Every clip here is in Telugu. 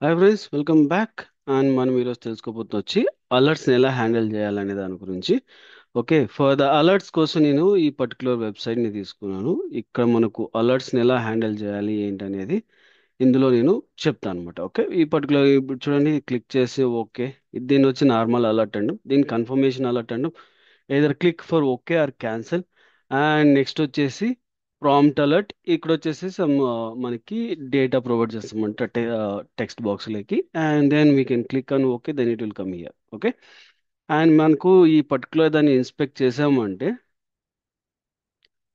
Hi friends, welcome back. And మనం ఈరోజు తెలుసుకోబోతు వచ్చి అలర్ట్స్ని ఎలా హ్యాండిల్ చేయాలనే దాని గురించి. ఓకే, ఫర్ ద అలర్ట్స్ కోసం నేను ఈ పర్టికులర్ వెబ్సైట్ని తీసుకున్నాను. ఇక్కడ మనకు అలర్ట్స్ని ఎలా హ్యాండిల్ చేయాలి ఏంటి అనేది ఇందులో నేను చెప్తాను అనమాట. ఓకే, ఈ పర్టికులర్ ఇప్పుడు చూడండి, క్లిక్ చేసి ఓకే. దీని వచ్చి నార్మల్ అలర్ట్ అండి, దీని కన్ఫర్మేషన్ అలర్ట్ అండి. Either click for okay or cancel. And next వచ్చేసి ప్రాంప్ట్ అలర్ట్. ఇక్కడ వచ్చేసి సమ్ మనకి డేటా ప్రొవైడ్ చేస్తామంట టెక్స్ట్ బాక్స్లోకి. And then we can click on okay, then it will come here. Okay, and మనకు ఈ పర్టికులర్ దాన్ని ఇన్స్పెక్ట్ చేసామంటే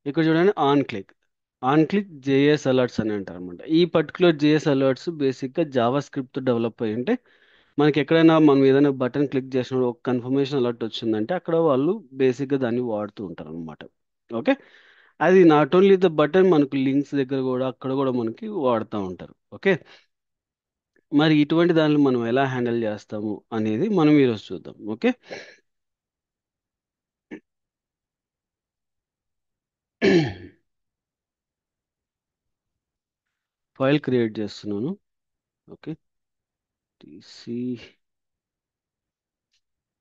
ఇక్కడ చూడండి, ఆన్ క్లిక్ జేఎస్ అలర్ట్స్ అని అంటారు అనమాట. ఈ పర్టికులర్ జేఎస్ అలర్ట్స్ బేసిక్గా జావా స్క్రిప్ట్ డెవలప్ అయ్యి ఉంటే మనకి ఎక్కడైనా మనం ఏదైనా బటన్ క్లిక్ చేసినప్పుడు ఒక కన్ఫర్మేషన్ అలర్ట్ వచ్చిందంటే అక్కడ వాళ్ళు బేసిక్గా దాన్ని వాడుతూ ఉంటారు అనమాట. ఓకే, అది నాట్ ఓన్లీ ద బటన్, మనకు లింక్స్ దగ్గర కూడా అక్కడ కూడా మనకి వాడుతూ ఉంటారు. ఓకే, మరి ఇటువంటి దానిలో మనం ఎలా హ్యాండిల్ చేస్తాము అనేది మనం ఈరోజు చూద్దాం. ఓకే, ఫైల్ క్రియేట్ చేస్తున్నాను. Okay, TC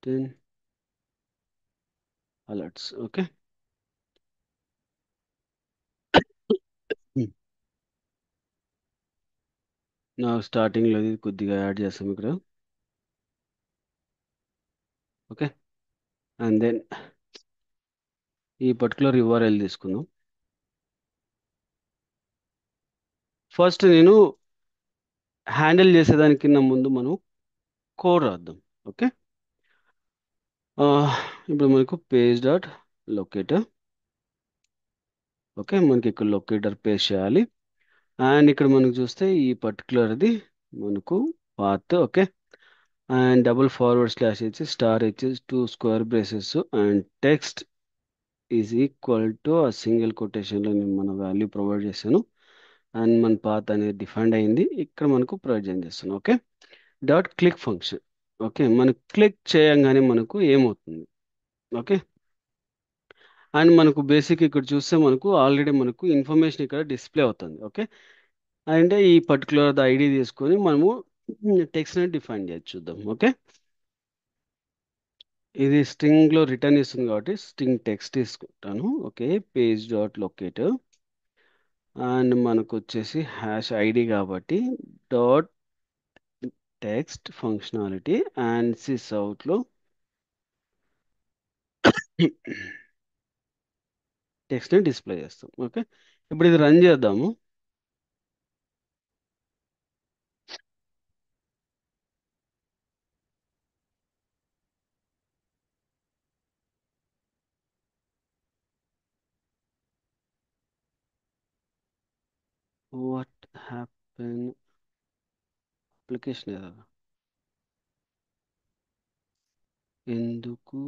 10 alerts. ఓకే, నా స్టార్టింగ్లో ఇది కొద్దిగా యాడ్ చేస్తాం ఇక్కడ. ఓకే, అండ్ దెన్ ఈ పర్టికులర్ యూఆర్ఎల్ తీసుకుందాం. ఫస్ట్ నేను హ్యాండిల్ చేసేదానికన్నా ముందు మనం కోడ్ రాద్దాం. ఓకే, ఇప్పుడు మనకు పేజ్ డాట్ లొకేటర్. ఓకే, మనకి ఇక్కడ లొకేటర్ పేస్ట్ చేయాలి. అండ్ ఇక్కడ మనకు చూస్తే ఈ పర్టికులర్ది మనకు path. Okay, and double forward slash ఇచ్చి స్టార్ ఇచ్చి two square braces and text is equal to ఆ సింగిల్ కొటేషన్లో నేను మన వాల్యూ ప్రొవైడ్ చేశాను. అండ్ మన పాత్ అనేది డిఫైండ్ అయింది, ఇక్కడ మనకు ప్రొవైడ్ చేస్తాను. Okay, dot click function. Okay, మనకు క్లిక్ చేయంగానే మనకు ఏమవుతుంది. ఓకే, అండ్ మనకు బేసిక్ ఇక్కడ చూస్తే మనకు ఆల్రెడీ మనకు ఇన్ఫర్మేషన్ ఇక్కడ డిస్ప్లే అవుతుంది. ఓకే, అంటే ఈ పర్టికులర్ ఐడి తీసుకొని మనము టెక్స్ట్ ని డిఫైన్ చేయొచ్చు, చూద్దాం. ఓకే, ఇది స్ట్రింగ్ లో రిటర్న్ ఇస్తుంది కాబట్టి స్ట్రింగ్ టెక్స్ట్ తీసుకుంటాను. Okay, page dot locator. And మనకు వచ్చేసి హ్యాష్ ఐడి కాబట్టి dot text functionality and sys out లో టెక్స్ట్ ని డిస్ప్లే చేస్తాం. ఓకే, ఇప్పుడు ఇది రన్ చేద్దాము. వాట్ హ్యాపెన్, అప్లికేషన్ ఎర్రర్ ఎందుకు?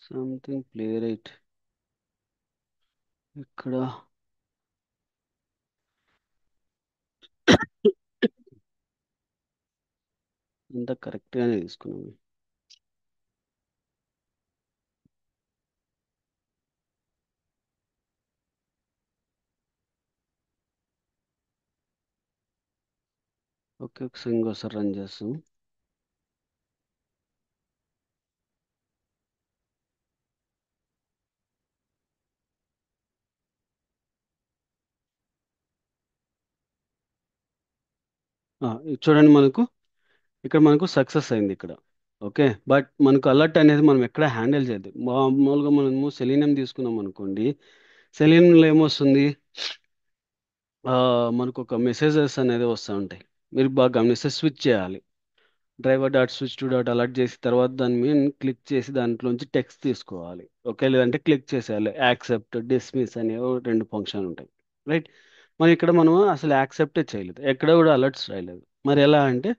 సంథింగ్ ప్లే రైట్ ఇక్కడ. అంతా కరెక్ట్గానే తీసుకున్నాము. ఓకే, ఒకసారి ఇంకోసారి రన్ చేస్తాం. ఇది చూడండి, మనకు ఇక్కడ మనకు సక్సెస్ అయింది ఇక్కడ. ఓకే, బట్ మనకు అలర్ట్ అనేది మనం ఎక్కడ హ్యాండిల్ చేయదు. మామూలుగా మనము సెలీనియం తీసుకున్నాం అనుకోండి, సెలీనియంలో ఏమొస్తుంది, ఆ, మనకు ఒక మెసేజెస్ అనేది వస్తూ ఉంటాయి. మీరు బాగా గమనిస్తే స్విచ్ చేయాలి. Driver dot switch to dot alert చేసి తర్వాత దాని మీద క్లిక్ చేసి దాంట్లోంచి టెక్స్ట్ తీసుకోవాలి. ఓకే, లేదంటే క్లిక్ చేసేయాలి. యాక్సెప్ట్, డిస్మిస్ అనే రెండు ఫంక్షన్ ఉంటాయి. రైట్, మరి ఇక్కడ మనం అసలు యాక్సెప్టే చేయలేదు, ఎక్కడ కూడా అలర్ట్స్ రాయలేదు. మరి ఎలా అంటే,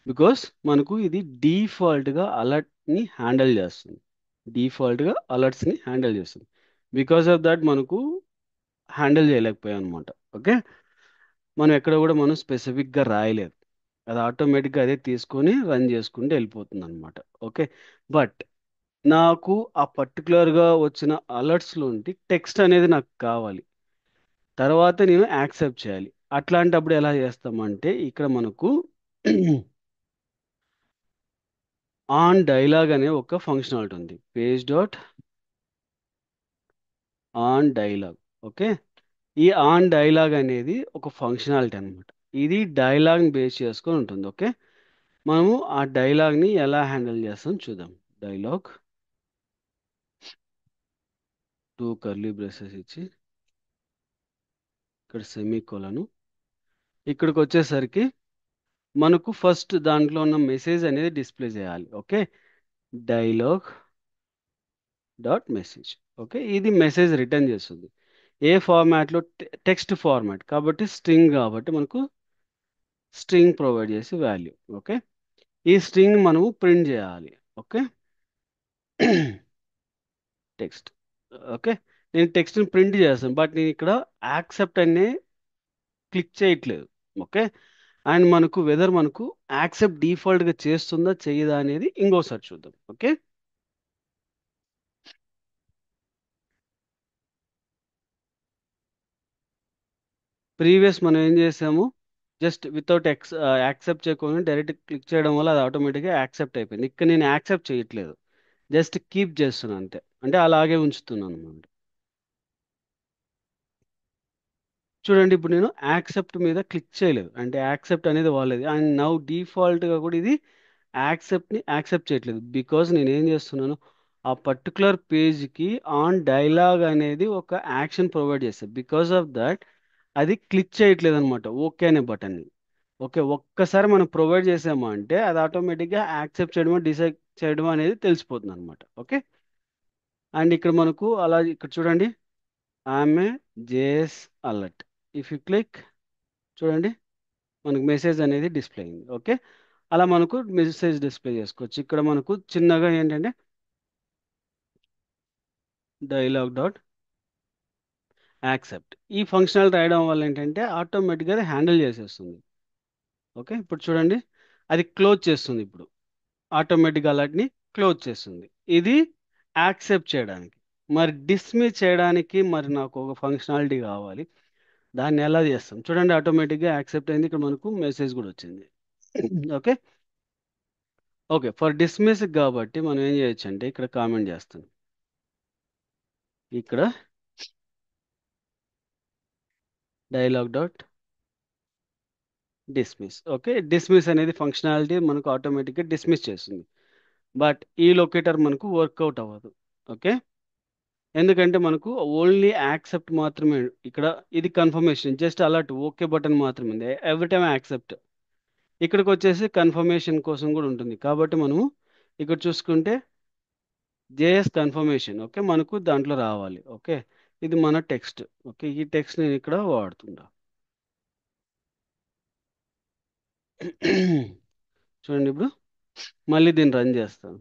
బికాస్ మనకు ఇది డీఫాల్ట్గా అలర్ట్ని హ్యాండిల్ చేస్తుంది. డీఫాల్ట్గా అలర్ట్స్ని హ్యాండిల్ చేస్తుంది. బికాస్ ఆఫ్ దట్ మనకు హ్యాండిల్ చేయలేకపోయాం అనమాట. ఓకే, మనం ఎక్కడ కూడా మనం స్పెసిఫిక్గా రాయలేదు. అది ఆటోమేటిక్గా అదే తీసుకొని రన్ చేసుకుంటూ వెళ్ళిపోతుంది అనమాట. ఓకే. బట్ నాకు ఆ పర్టికులర్గా వచ్చిన అలర్ట్స్లో ఉండి టెక్స్ట్ అనేది నాకు కావాలి, తర్వాత నేను యాక్సెప్ట్ చేయాలి. అట్లాంటప్పుడు ఎలా చేస్తామంటే ఇక్కడ మనకు ఆన్ డైలాగ్ అనే ఒక ఫంక్షనాలిటీ ఉంది. Page dot on dialogue. Okay. ఈ ఆన్ డైలాగ్ అనేది ఒక ఫంక్షనాలిటీ అనమాట. ఇది డైలాగ్ని బేస్ చేసుకొని ఉంటుంది. ఓకే. మనము ఆ డైలాగ్ని ఎలా హ్యాండిల్ చేస్తాం చూద్దాం. డైలాగ్ టూ కర్లీ బ్రేసెస్ ఇచ్చి ఇక్కడ సెమీకోలను, ఇక్కడికి వచ్చేసరికి మనకు ఫస్ట్ దాంట్లో ఉన్న మెసేజ్ అనేది డిస్ప్లే చేయాలి. Okay. Dialogue dot message. Okay. ఇది మెసేజ్ రిటర్న్ చేస్తుంది. ఏ ఫార్మాట్లో? టెక్స్ట్ ఫార్మాట్ కాబట్టి స్ట్రింగ్, కాబట్టి మనకు స్ట్రింగ్ ప్రొవైడ్ చేసి వాల్యూ. ఓకే. ఈ స్ట్రింగ్ మనము ప్రింట్ చేయాలి. ఓకే. టెక్స్ట్. ఓకే. నేను టెక్స్ట్ని ప్రింట్ చేస్తాను, బట్ నేను ఇక్కడ యాక్సెప్ట్ అనే క్లిక్ చేయట్లేదు. ఓకే. అండ్ మనకు వెదర్ మనకు యాక్సెప్ట్ డిఫాల్ట్గా చేస్తుందా చేయదా అనేది ఇంకోసారి చూద్దాం. ఓకే. ప్రీవియస్ మనం ఏం చేసాము, జస్ట్ వితౌట్ యాక్సెప్ట్ చేయకుండా డైరెక్ట్ క్లిక్ చేయడం వల్ల అది ఆటోమేటిక్గా యాక్సెప్ట్ అయిపోయింది. ఇక్కడ నేను యాక్సెప్ట్ చేయట్లేదు, జస్ట్ కీప్ చేస్తున్నాను అంతే, అంటే అలాగే ఉంచుతున్నాను అనమాట. చూడండి, ఇప్పుడు నేను యాక్సెప్ట్ మీద క్లిక్ చేయలేదు, అంటే యాక్సెప్ట్ అనేది వాళ్ళది. అండ్ నౌ డిఫాల్ట్గా కూడా ఇది యాక్సెప్ట్ని యాక్సెప్ట్ చేయట్లేదు, బికాజ్ నేను ఏం చేస్తున్నాను, ఆ పర్టికులర్ పేజ్కి ఆన్ డైలాగ్ అనేది ఒక యాక్షన్ ప్రొవైడ్ చేస్తాను. బికాస్ ఆఫ్ దట్ అది క్లిక్ చేయట్లేదు అనమాట ఓకే అనే బటన్ని. ఓకే. ఒక్కసారి మనం ప్రొవైడ్ చేసామా అంటే అది ఆటోమేటిక్గా యాక్సెప్ట్ చేయడమో డిసైడ్ చేయడమో అనేది తెలిసిపోతుంది అనమాట. ఓకే. అండ్ ఇక్కడ మనకు అలా ఇక్కడ చూడండి, ఆమె JS alert. If you click, చూడండి మనకు మెసేజ్ అనేది డిస్ప్లే అయింది. ఓకే. అలా మనకు మెసేజ్ డిస్ప్లే చేసుకోవచ్చు. ఇక్కడ మనకు చిన్నగా ఏంటంటే డైలాగ్ డాట్ యాక్సెప్ట్ ఈ ఫంక్షనల్ రాయడం వల్ల ఏంటంటే ఆటోమేటిక్గా అది హ్యాండిల్ చేసేస్తుంది. ఓకే. ఇప్పుడు చూడండి, అది క్లోజ్ చేస్తుంది. ఇప్పుడు ఆటోమేటిక్ అలర్ట్ని క్లోజ్ చేస్తుంది. ఇది యాక్సెప్ట్ చేయడానికి. మరి డిస్మిస్ చేయడానికి మరి నాకు ఒక ఫంక్షనాలిటీ కావాలి, దాన్ని ఎలా చేస్తాం చూడండి. ఆటోమేటిక్గా యాక్సెప్ట్ అయింది, ఇక్కడ మనకు మెసేజ్ కూడా వచ్చింది. ఓకే. ఓకే. ఫర్ డిస్మిస్ కాబట్టి మనం ఏం చేయొచ్చు అంటే ఇక్కడ కామెంట్ చేస్తాం, ఇక్కడ dialogue dot dismiss. Okay. Dismiss అనేది ఫంక్షనాలిటీ మనకు ఆటోమేటిక్గా డిస్మిస్ చేస్తుంది. బట్ ఈ లొకేటర్ మనకు వర్కౌట్ అవ్వదు. ఓకే. ఎందుకంటే మనకు ఓన్లీ యాక్సెప్ట్ మాత్రమే ఇక్కడ, ఇది confirmation just alert okay button మాత్రమే ఉంది, ఎవ్రీ టైమ్ యాక్సెప్ట్. ఇక్కడికి వచ్చేసి కన్ఫర్మేషన్ కోసం కూడా ఉంటుంది, కాబట్టి మనము ఇక్కడ చూసుకుంటే జేఎస్ కన్ఫర్మేషన్. ఓకే. మనకు దాంట్లో రావాలి. ఓకే. ఇది మన టెక్స్ట్. ఓకే. ఈ టెక్స్ట్ నేను ఇక్కడ వాడుతుందా. చూడండి, ఇప్పుడు మళ్ళీ దీన్ని రన్ చేస్తాను.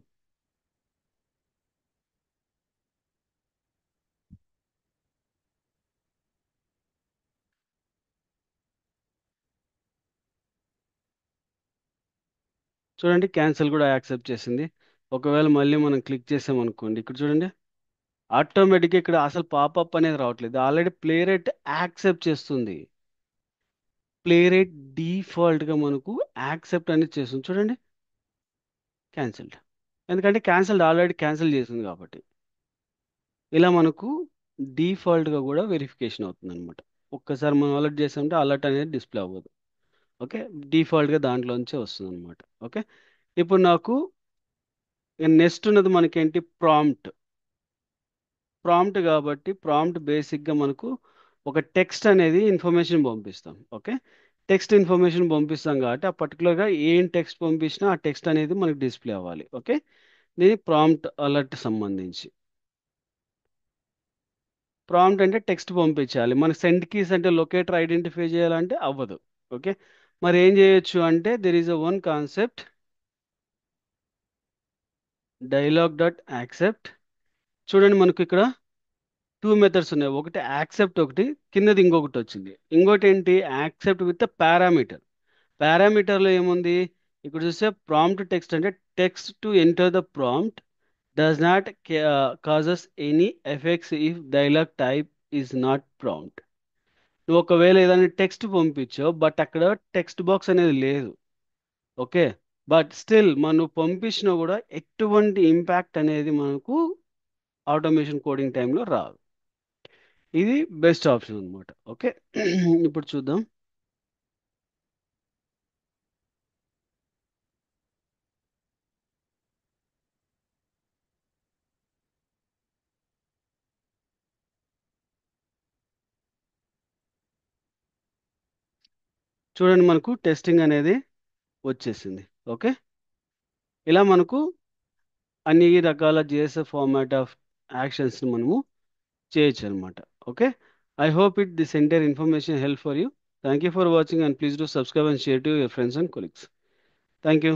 చూడండి, క్యాన్సిల్ కూడా యాక్సెప్ట్ చేసింది. ఒకవేళ మళ్ళీ మనం క్లిక్ చేసామనుకోండి, ఇక్కడ చూడండి ఆటోమేటిక్గా ఇక్కడ అసలు పాపప్ అనేది రావట్లేదు, ఆల్రెడీ ప్లే రేట్ యాక్సెప్ట్ చేస్తుంది. ప్లే రేట్ డిఫాల్ట్గా మనకు యాక్సెప్ట్ అనేది చేస్తుంది. చూడండి, క్యాన్సిల్డ్, ఎందుకంటే క్యాన్సిల్డ్ ఆల్రెడీ క్యాన్సిల్ చేసింది కాబట్టి. ఇలా మనకు డిఫాల్ట్గా కూడా వెరిఫికేషన్ అవుతుంది అనమాట. ఒక్కసారి మనం అలర్ట్ చేసామంటే అలర్ట్ అనేది డిస్ప్లే అవ్వదు. ఓకే. డిఫాల్ట్గా దాంట్లోంచే వస్తుంది అనమాట. ఓకే. ఇప్పుడు నాకు నెక్స్ట్ ఉన్నది మనకేంటి, ప్రాంప్ట్. ప్రాంప్ట్ కాబట్టి ప్రాంప్ట్ బేసిక్గా మనకు ఒక టెక్స్ట్ అనేది ఇన్ఫర్మేషన్ పంపిస్తాం. ఓకే. టెక్స్ట్ ఇన్ఫర్మేషన్ పంపిస్తాం కాబట్టి ఆ పర్టికులర్గా ఏం టెక్స్ట్ పంపించినా ఆ టెక్స్ట్ అనేది మనకు డిస్ప్లే అవ్వాలి. ఓకే. ఇది ప్రాంప్ట్ అలర్ట్ సంబంధించి. ప్రాంప్ట్ అంటే టెక్స్ట్ పంపించాలి, మన సెండ్ కీస్ అంటే లొకేటర్ ఐడెంటిఫై చేయాలంటే అవ్వదు. ఓకే. మరి ఏం చేయొచ్చు అంటే there is a one concept, dialogue dot accept. చూడండి, మనకు ఇక్కడ టూ మెథడ్స్ ఉన్నాయి, ఒకటి యాక్సెప్ట్, ఒకటి కిందది ఇంకొకటి వచ్చింది. ఇంకోటి ఏంటి, యాక్సెప్ట్ విత్ పారామీటర్. పారామీటర్లో ఏముంది? ఇక్కడ చూస్తే ప్రాంప్ట్ టెక్స్ట్ అంటే text to enter the prompt does not causes any effects if dialogue type is not prompt. నువ్వు ఒకవేళ ఏదైనా టెక్స్ట్ పంపించావు బట్ అక్కడ టెక్స్ట్ బాక్స్ అనేది లేదు. ఓకే. బట్ స్టిల్ మనం పంపించినా కూడా ఎటువంటి ఇంపాక్ట్ అనేది మనకు ఆటోమేషన్ కోడింగ్ టైంలో రాదు. ఇది బెస్ట్ ఆప్షన్ అనమాట. ఓకే. ఇప్పుడు చూద్దాం. చూడండి మనకు టెస్టింగ్ అనేది వచ్చేసింది. ఓకే. ఇలా మనకు అన్ని రకాల జేఎస్ఎఫ్ ఫార్మాట్ ఆఫ్ యాక్షన్స్ మనము చేయొచ్చు అనమాట. Okay. I hope it this entire information help for you. Thank you for watching and please do subscribe and share to your friends and colleagues. Thank you.